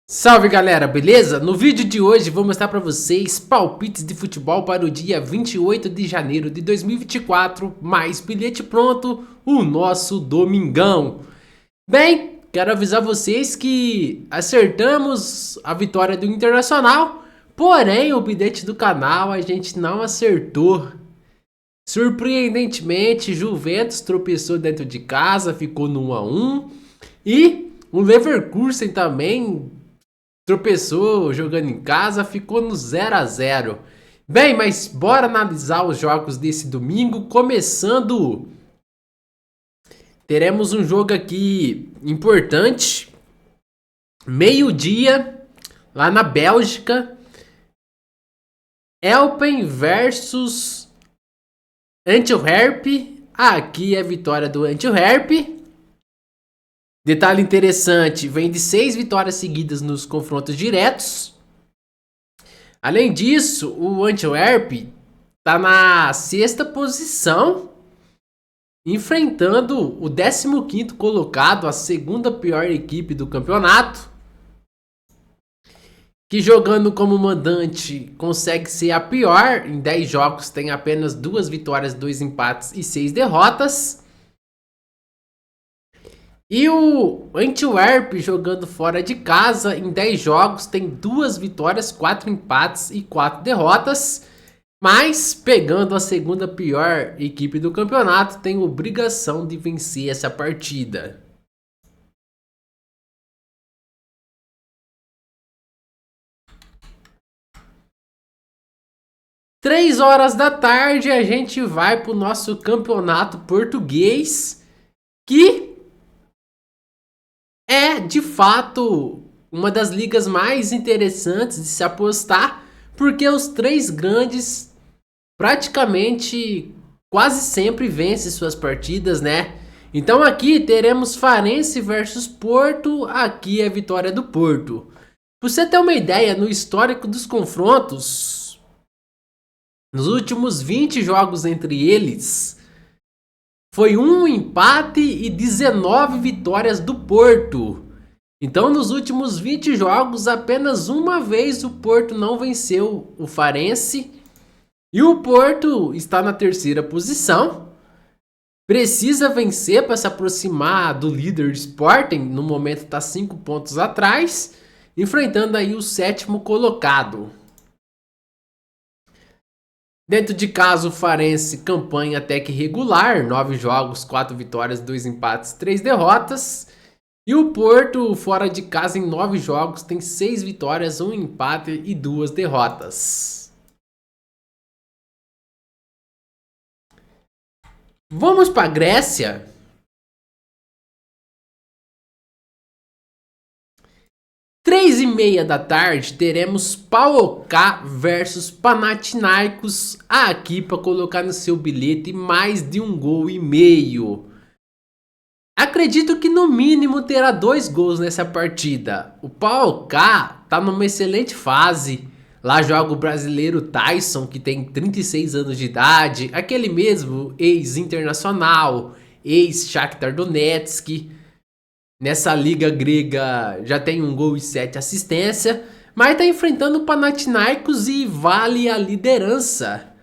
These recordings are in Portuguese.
Salve galera, beleza? No vídeo de hoje vou mostrar para vocês palpites de futebol para o dia 28 de janeiro de 2024, mais bilhete pronto, o nosso domingão. Bem, quero avisar vocês que acertamos a vitória do Internacional, porém o bilhete do canal a gente não acertou. Surpreendentemente, Juventus tropeçou dentro de casa, ficou no 1-1 e o Leverkusen também tropeçou jogando em casa, ficou no 0-0. Bem, mas bora analisar os jogos desse domingo. Começando, teremos um jogo aqui importante. Meio-dia, lá na Bélgica. Elpen versus Antwerp. Aqui é a vitória do Antwerp. Detalhe interessante, vem de 6 vitórias seguidas nos confrontos diretos. Além disso, o Antwerp está na 6ª posição, enfrentando o 15º colocado, a segunda pior equipe do campeonato, que jogando como mandante consegue ser a pior. Em 10 jogos tem apenas 2 vitórias, 2 empates e 6 derrotas. E o Antwerp jogando fora de casa, em 10 jogos, tem 2 vitórias, 4 empates e 4 derrotas. Mas, pegando a segunda pior equipe do campeonato, tem obrigação de vencer essa partida. Três horas da tarde a gente vai para o nosso campeonato português, que é, de fato, uma das ligas mais interessantes de se apostar, porque os 3 grandes praticamente quase sempre vencem suas partidas, né? Então aqui teremos Farense versus Porto, aqui é a vitória do Porto. Pra você ter uma ideia, no histórico dos confrontos, nos últimos 20 jogos entre eles, foi 1 empate e 19 vitórias do Porto. Então, nos últimos 20 jogos, apenas uma vez o Porto não venceu o Farense. E o Porto está na 3ª posição. Precisa vencer para se aproximar do líder Sporting. No momento está 5 pontos atrás, enfrentando aí o 7º colocado. Dentro de casa, o Farense campanha até que regular, 9 jogos, 4 vitórias, 2 empates, 3 derrotas. E o Porto, fora de casa, em 9 jogos, tem 6 vitórias, 1 empate e 2 derrotas. Vamos para a Grécia. Três e meia da tarde teremos PAOK versus Panathinaikos aqui para colocar no seu bilhete mais de 1,5 gols. Acredito que no mínimo terá 2 gols nessa partida. O PAOK está numa excelente fase. Lá joga o brasileiro Tyson, que tem 36 anos de idade, aquele mesmo ex-internacional, ex-Shakhtar Donetsk. Nessa liga grega já tem 1 gol e 7 assistências, mas está enfrentando o Panathinaikos e vale a liderança.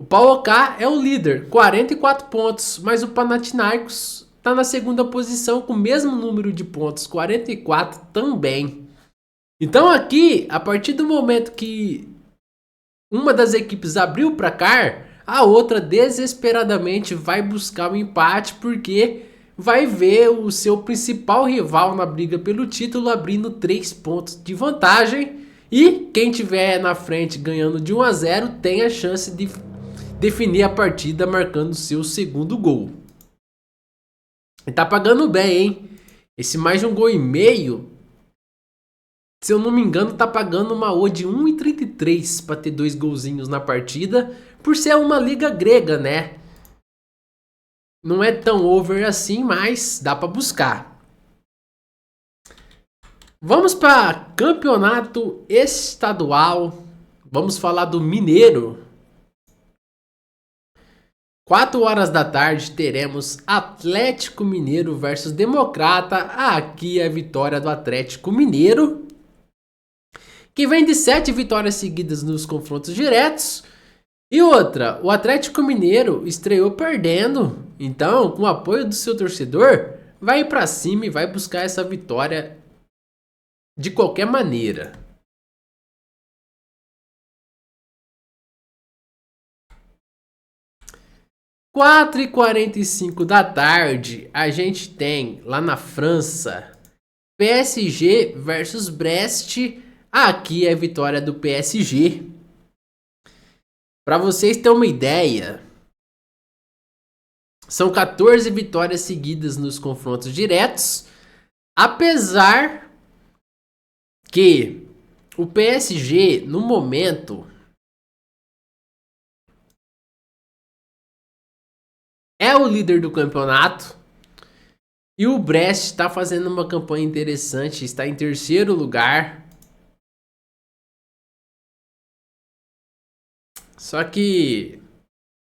O PAOK é o líder, 44 pontos, mas o Panathinaikos está na 2ª posição com o mesmo número de pontos, 44 também. Então aqui, a partir do momento que uma das equipes abriu o placar, a outra desesperadamente vai buscar um empate, porque vai ver o seu principal rival na briga pelo título abrindo 3 pontos de vantagem. E quem tiver na frente ganhando de 1-0 tem a chance de definir a partida marcando seu 2º gol. E tá pagando bem, hein? Esse mais de 1,5 gols, se eu não me engano, tá pagando uma odd de 1,33 para ter 2 golzinhos na partida, por ser uma liga grega, né? Não é tão over assim, mas dá para buscar. Vamos para campeonato estadual. Vamos falar do Mineiro. 4 horas da tarde teremos Atlético Mineiro versus Democrata. Aqui é a vitória do Atlético Mineiro. que vem de 7 vitórias seguidas nos confrontos diretos. E outra, o Atlético Mineiro estreou perdendo, então com o apoio do seu torcedor, vai pra cima e vai buscar essa vitória de qualquer maneira. Quatro e 45 da tarde, a gente tem lá na França PSG versus Brest. Aqui é a vitória do PSG. Para vocês terem uma ideia, são 14 vitórias seguidas nos confrontos diretos, apesar que o PSG no momento é o líder do campeonato e o Brest está fazendo uma campanha interessante, está em terceiro lugar. Só que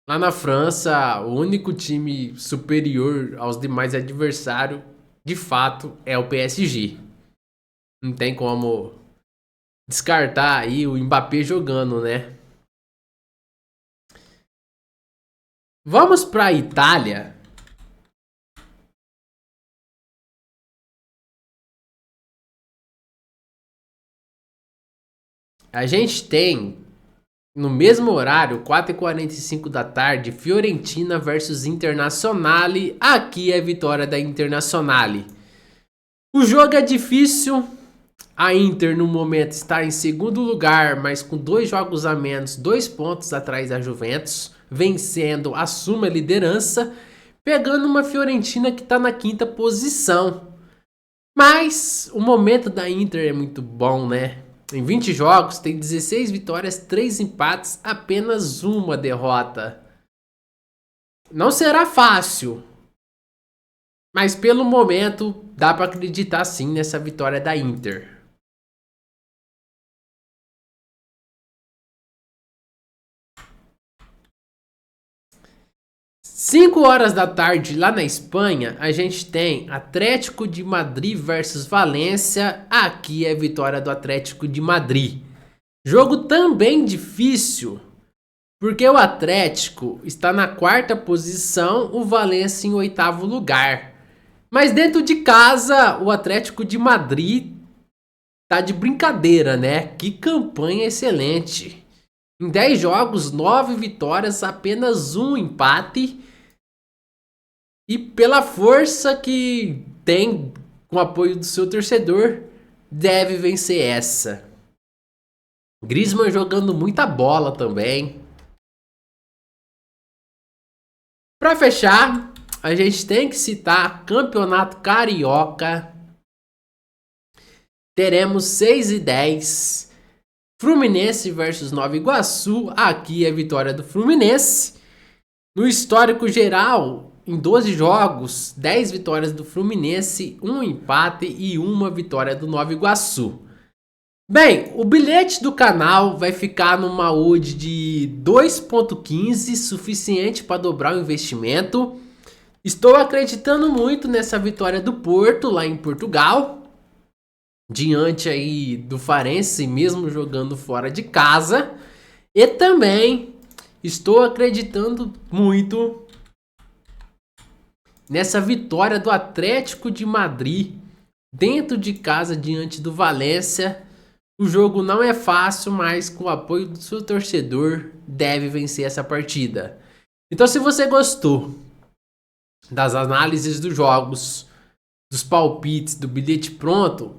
lá na França, o único time superior aos demais adversários, de fato, é o PSG. Não tem como descartar aí o Mbappé jogando, né? Vamos para a Itália. A gente tem no mesmo horário, 4h45 da tarde, Fiorentina versus Internazionale. Aqui é a vitória da Internazionale. O jogo é difícil. A Inter no momento está em segundo lugar, mas com 2 jogos a menos, 2 pontos atrás da Juventus. Vencendo, assume a liderança. Pegando uma Fiorentina que está na 5ª posição. Mas o momento da Inter é muito bom, né? Em 20 jogos, tem 16 vitórias, 3 empates, apenas uma derrota. Não será fácil, mas pelo momento dá para acreditar sim nessa vitória da Inter. Cinco horas da tarde lá na Espanha, a gente tem Atlético de Madrid versus Valência. Aqui é a vitória do Atlético de Madrid. Jogo também difícil, porque o Atlético está na 4ª posição, o Valência em 8º lugar. Mas dentro de casa, o Atlético de Madrid tá de brincadeira, né? Que campanha excelente. Em 10 jogos, 9 vitórias, apenas 1 empate. E pela força que tem com o apoio do seu torcedor, deve vencer essa. Griezmann jogando muita bola também. Para fechar, a gente tem que citar Campeonato Carioca. Teremos 6h10. Fluminense versus Nova Iguaçu. Aqui é a vitória do Fluminense. No histórico geral, em 12 jogos, 10 vitórias do Fluminense, 1 empate e 1 vitória do Nova Iguaçu. Bem, o bilhete do canal vai ficar numa odd de 2,15, suficiente para dobrar o investimento. Estou acreditando muito nessa vitória do Porto lá em Portugal, diante aí do Farense, mesmo jogando fora de casa. E também estou acreditando muito nessa vitória do Atlético de Madrid dentro de casa diante do Valência. O jogo não é fácil, mas com o apoio do seu torcedor deve vencer essa partida. Então, se você gostou das análises dos jogos, dos palpites, do bilhete pronto,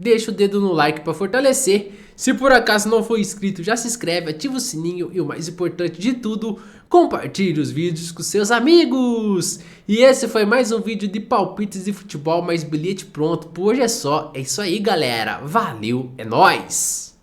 deixa o dedo no like para fortalecer. Se por acaso não for inscrito, já se inscreve, ativa o sininho e o mais importante de tudo, compartilhe os vídeos com seus amigos. E esse foi mais um vídeo de palpites de futebol, mais bilhete pronto. Por hoje é só. É isso aí, galera. Valeu, é nóis!